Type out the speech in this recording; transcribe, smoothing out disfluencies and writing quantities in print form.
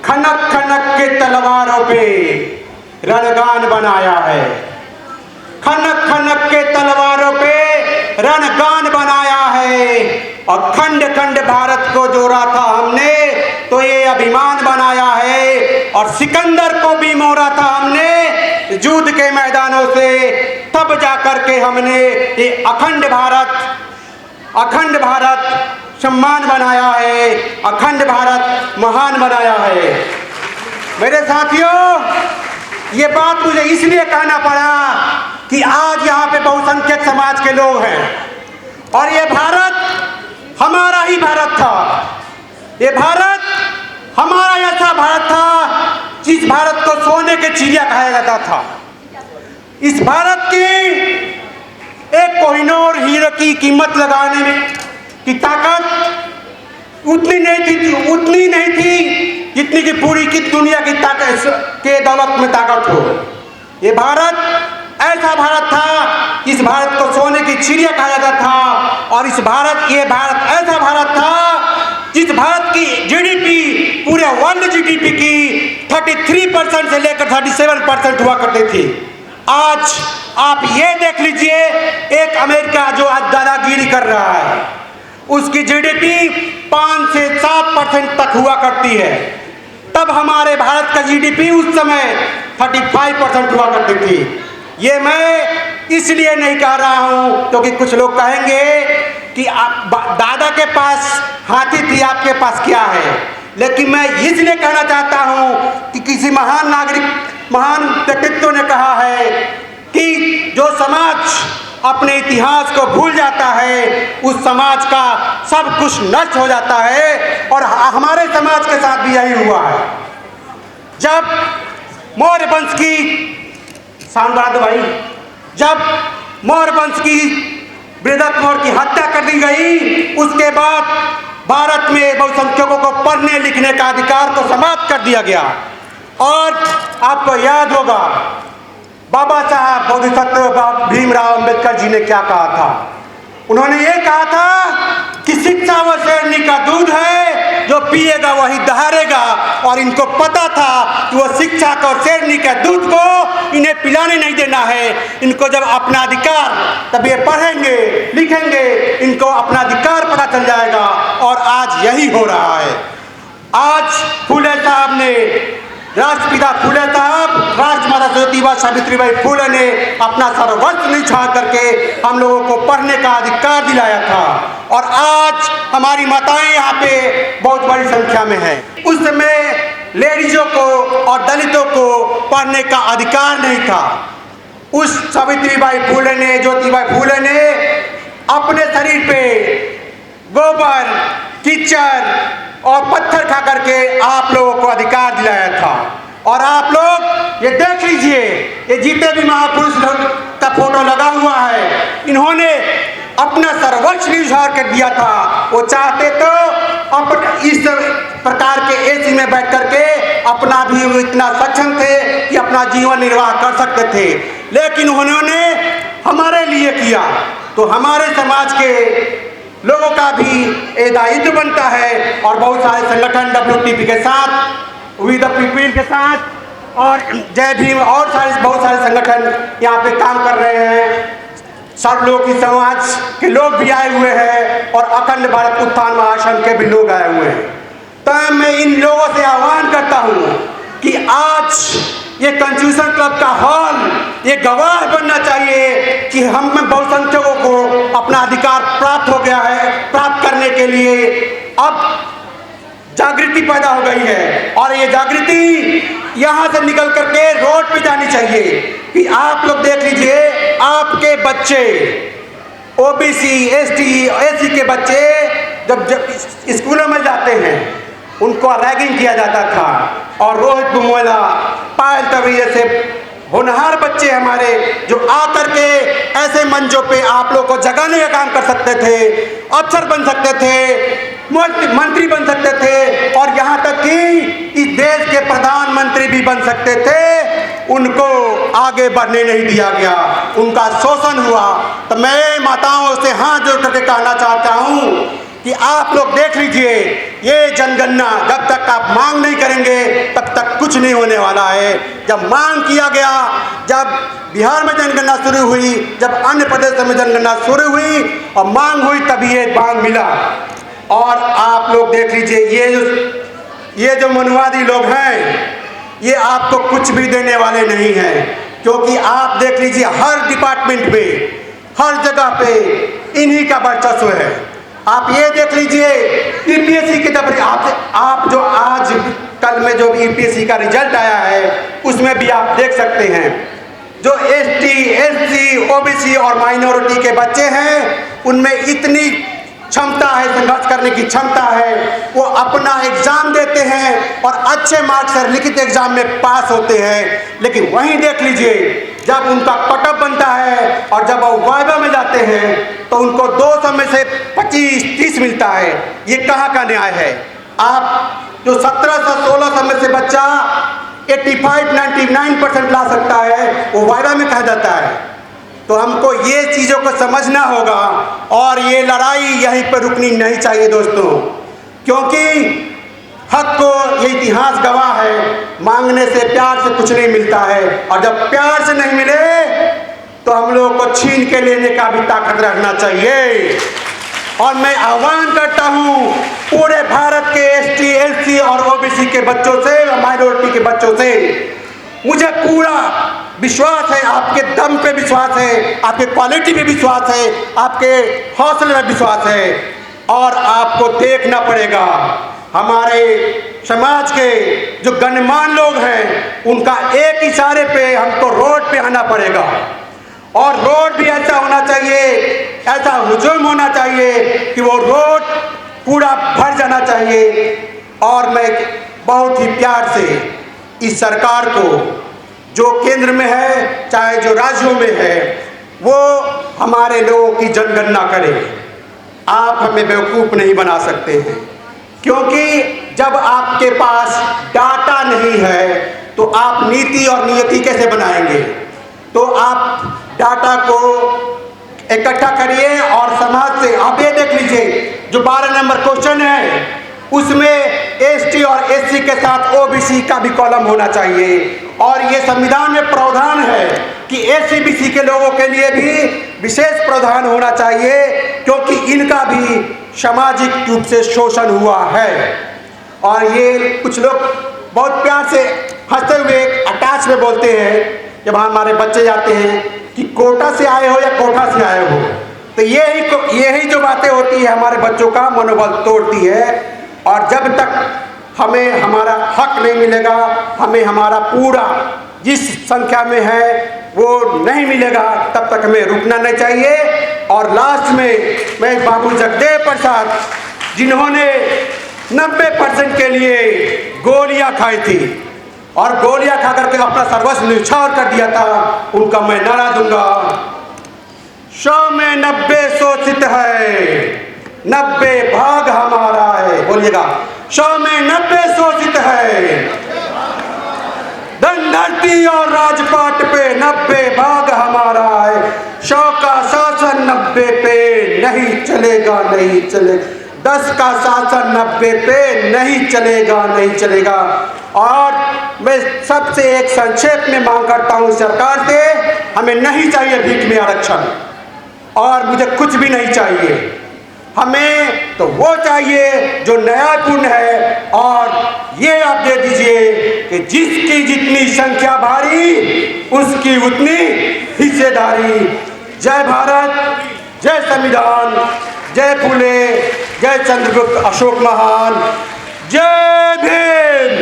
खनक खनक के तलवारों पे रणगान बनाया है। खनक खनक के तलवारों पे रणगान बनाया है। और खंड खंड भारत को जोड़ा था हमने तो ये अभिमान बनाया है। और सिकंदर को भी मोड़ा था हमने युद्ध के मैदानों से, तब जाकर के हमने ये अखंड भारत सम्मान बनाया है, अखंड भारत महान बनाया है। मेरे साथियों, ये बात मुझे इसलिए कहना पड़ा कि आज यहाँ पे बहुसंख्यक समाज के लोग हैं और ये भारत हमारा ही भारत था। ये भारत हमारा ऐसा भारत था जिस भारत को सोने के चिड़िया कहा जाता था। इस भारत की एक कोहिनूर हीरे की कीमत लगाने में की ताकत उतनी नहीं थी जितनी की पूरी की दुनिया की ताकत के दौलत में ताकत हो। ये भारत ऐसा भारत था, इस भारत को सोने की चिड़िया कहा जाता था। और ये भारत ऐसा भारत था जिस भारत की जीडीपी पूरे वर्ल्ड जीडीपी की 33% से लेकर 37% हुआ करती थी। आज आप ये देख लीजिए, एक अमेरिका जो आज दादागिरी कर रहा है, उसकी जीडीपी 5 से 7% तक हुआ करती है। तब हमारे भारत का जीडीपी उस समय 35% हुआ करती थी। ये मैं इसलिए नहीं कह रहा हूँ क्योंकि कुछ लोग कहेंगे कि दादा के पास हाथी थी, आपके पास क्या है। लेकिन मैं इसलिए कहना चाहता हूँ कि किसी महान व्यक्तित्व ने कहा है कि जो समाज अपने इतिहास को भूल जाता है उस समाज का सब कुछ नष्ट हो जाता है। और हमारे समाज के साथ भी यही हुआ है। जब मौर्य वंश की जब मौर्य वंश की बृहदत्त मौर्य की हत्या कर दी गई, उसके बाद भारत में बहुसंख्यकों को पढ़ने लिखने का अधिकार को समाप्त कर दिया गया। और आपको याद होगा बाबा साहब बोधिसत्व भीमराव अंबेडकर जी ने क्या कहा था। उन्होंने ये कहा था कि शिक्षा वो शेरनी का दूध है, जो पिएगा वही दहाड़ेगा। और इनको पता था कि वो शिक्षा को और शेरनी के दूध को इन्हें पिलाने नहीं देना है। इनको जब अपना अधिकार, तब ये पढ़ेंगे लिखेंगे, इनको अपना अधिकार पता चल जाएगा। और आज यही हो रहा है। आज फूले साहब ने, राष्ट्रपिता फूले साहब, राजमाता ज्योतिबा सावित्रीबाई फूले ने अपना सर्वस्व निछावर करके हम लोगों को पढ़ने का अधिकार दिलाया था। और आज हमारी माताएं यहाँ पे बहुत बड़ी संख्या में हैं। उस समय लेडीजों को और दलितों को पढ़ने का अधिकार नहीं था। उस सावित्रीबाई फूले ने, ज्योतिबा फूले ने अपने शरीर पे गोबर, कीचड़ और पत्थर खा करके आप लोगों को अधिकार दिलाया था। और आप लोग ये देख लीजिए, ये जीते भी महापुरुष का फोटो लगा हुआ है। इन्होंने अपना सर्वस्व निछावर कर दिया था। वो चाहते तो इस प्रकार के एसी में बैठ करके अपना भी इतना सक्षम थे कि अपना जीवन निर्वाह कर सकते थे। लेकिन उन्होंने हमारे लिए किया। तो हमारे समाज के लोगों का भी एक दायित्व बनता है। और बहुत सारे संगठन WTP के साथ, वी द पीपल के साथ और जय भीम और बहुत सारे संगठन यहाँ पे काम कर रहे हैं। सब लोग की समाज के लोग भी आए हुए हैं और अखंड भारत उत्थान महासंघ के भी लोग आए हुए हैं। तो मैं इन लोगों से आह्वान करता हूँ कि आज ये कॉन्स्टिट्यूशन क्लब का हॉल ये गवाह बनना चाहिए कि हम में बहुसंख्यकों को अपना अधिकार प्राप्त हो गया है। प्राप्त करने के लिए अब जागृति पैदा हो गई है। और ये जागृति यहाँ से निकल करके रोड पे जानी चाहिए कि आप लोग देख लीजिए, आपके बच्चे OBC, ST, SC के बच्चे जब स्कूलों में जाते हैं उनको रैगिंग किया जाता था। और रोहित बुमोला, पायल तवी जैसे होनहार बच्चे हमारे जो आकर के ऐसे मंचों पे आप लोग को जगाने का काम कर सकते थे, अफसर बन सकते थे, मंत्री बन सकते थे और यहाँ तक कि इस देश के प्रधानमंत्री भी बन सकते थे। उनको आगे बढ़ने नहीं दिया गया, उनका शोषण हुआ। तो मैं माताओं से हाथ जोड़ करके कहना चाहता हूँ कि आप लोग देख लीजिए, ये जनगणना जब तक आप मांग नहीं करेंगे नहीं होने वाला है। जब मांग किया गया, जब बिहार में जनगणना शुरू हुई, जब अन्य प्रदेशों में जनगणना शुरू हुई और मांग हुई, तभी ये मांग मिला। और आप लोग देख लीजिए, ये जो मनुवादी लोग हैं, ये आपको कुछ भी देने वाले नहीं हैं, क्योंकि आप देख लीजिए हर डिपार्टमेंट में, हर जगह पे इन्हीं का वर्चस्व है। आप ये देख लीजिए यूपीएससी के जब आप जो आज कल में जो यूपीएससी का रिजल्ट आया है, उसमें भी आप देख सकते हैं जो एसटी, एससी, ओबीसी और माइनॉरिटी के बच्चे हैं, उनमें इतनी क्षमता है, संघर्ष करने की क्षमता है, वो अपना एग्जाम देते हैं और अच्छे मार्क्स से लिखित एग्जाम में पास होते हैं। लेकिन वहीं देख लीजिए जब उनका कट ऑफ बनता है और जब वो वाइवा में जाते हैं तो उनको 200 में से 25-30 मिलता है। ये कहाँ का न्याय है? आप जो 1700-1600 में से बच्चा 85-99% ला सकता है, वो वाइवा में कहा जाता है। तो हमको ये चीज़ों को समझना होगा और ये लड़ाई यहीं पर रुकनी नहीं चाहिए दोस्तों, क्योंकि हक को ये इतिहास गवाह है, मांगने से प्यार से कुछ नहीं मिलता है, और जब प्यार से नहीं मिले तो हम लोगों को छीन के लेने का भी ताकत रखना चाहिए। और मैं आह्वान करता हूँ पूरे भारत के एसटी, एससी और ओबीसी के बच्चों से, माइनॉरिटी के बच्चों से, मुझे पूरा विश्वास है, आपके दम पे विश्वास है, आपके क्वालिटी पे विश्वास है, आपके हौसले में विश्वास है। और आपको देखना पड़ेगा हमारे समाज के जो गणमान्य लोग हैं, उनका एक इशारे पे हमको रोड पे आना पड़ेगा। और रोड भी ऐसा होना चाहिए, ऐसा हुजूम होना चाहिए कि वो रोड पूरा भर जाना चाहिए। और मैं बहुत ही प्यार से इस सरकार को, जो केंद्र में है चाहे जो राज्यों में है, वो हमारे लोगों की जनगणना करे। आप हमें बेवकूफ़ नहीं बना सकते हैं, क्योंकि जब आपके पास डाटा नहीं है तो आप नीति और नियति कैसे बनाएंगे? तो आप डाटा को इकट्ठा करिए और समाज से, आप ये देख लीजिए जो 12 नंबर क्वेश्चन है उसमें एसटी और एससी के साथ ओबीसी का भी कॉलम होना चाहिए। और ये संविधान में प्रावधान है कि एससी बीसी के लोगों के लिए भी विशेष प्रावधान होना चाहिए, क्योंकि इनका भी सामाजिक रूप से शोषण हुआ है। और ये कुछ लोग बहुत प्यार से हंसते हुए अटैच में बोलते हैं जब हमारे बच्चे जाते हैं कि कोटा से आए हो या कोठा से आए हो, तो यही जो बातें होती है हमारे बच्चों का मनोबल तोड़ती है। और जब तक हमें हमारा हक नहीं मिलेगा, हमें हमारा पूरा जिस संख्या में है वो नहीं मिलेगा, तब तक हमें रुकना नहीं चाहिए। और लास्ट में मैं बाबू जगदेव प्रसाद, जिन्होंने 90% के लिए गोलियां खाई थी और गोलियां खा करके अपना सर्वस्व न्यौछावर कर दिया था, उनका मैं नारा दूंगा, 100 में 90 शोषित है, 90 भाग हमारा है। बोलिएगा, 100 में 90 शोषित है, धन धरती और राजपाट पे 90 भाग हमारा है, 100 का शासन 90 पे नहीं चलेगा, नहीं चलेगा, 10 का शासन 90 पे नहीं चलेगा, नहीं चलेगा। और मैं सबसे एक संक्षेप में मांग करता हूँ सरकार से, हमें नहीं चाहिए भीख में आरक्षण और मुझे कुछ भी नहीं चाहिए, हमें तो वो चाहिए जो न्यायपूर्ण है। और ये आप दे दीजिए कि जिसकी जितनी संख्या भारी उसकी उतनी हिस्सेदारी। जय भारत, जय संविधान, जय फुले, जय चंद्रगुप्त अशोक महान, जय भीम।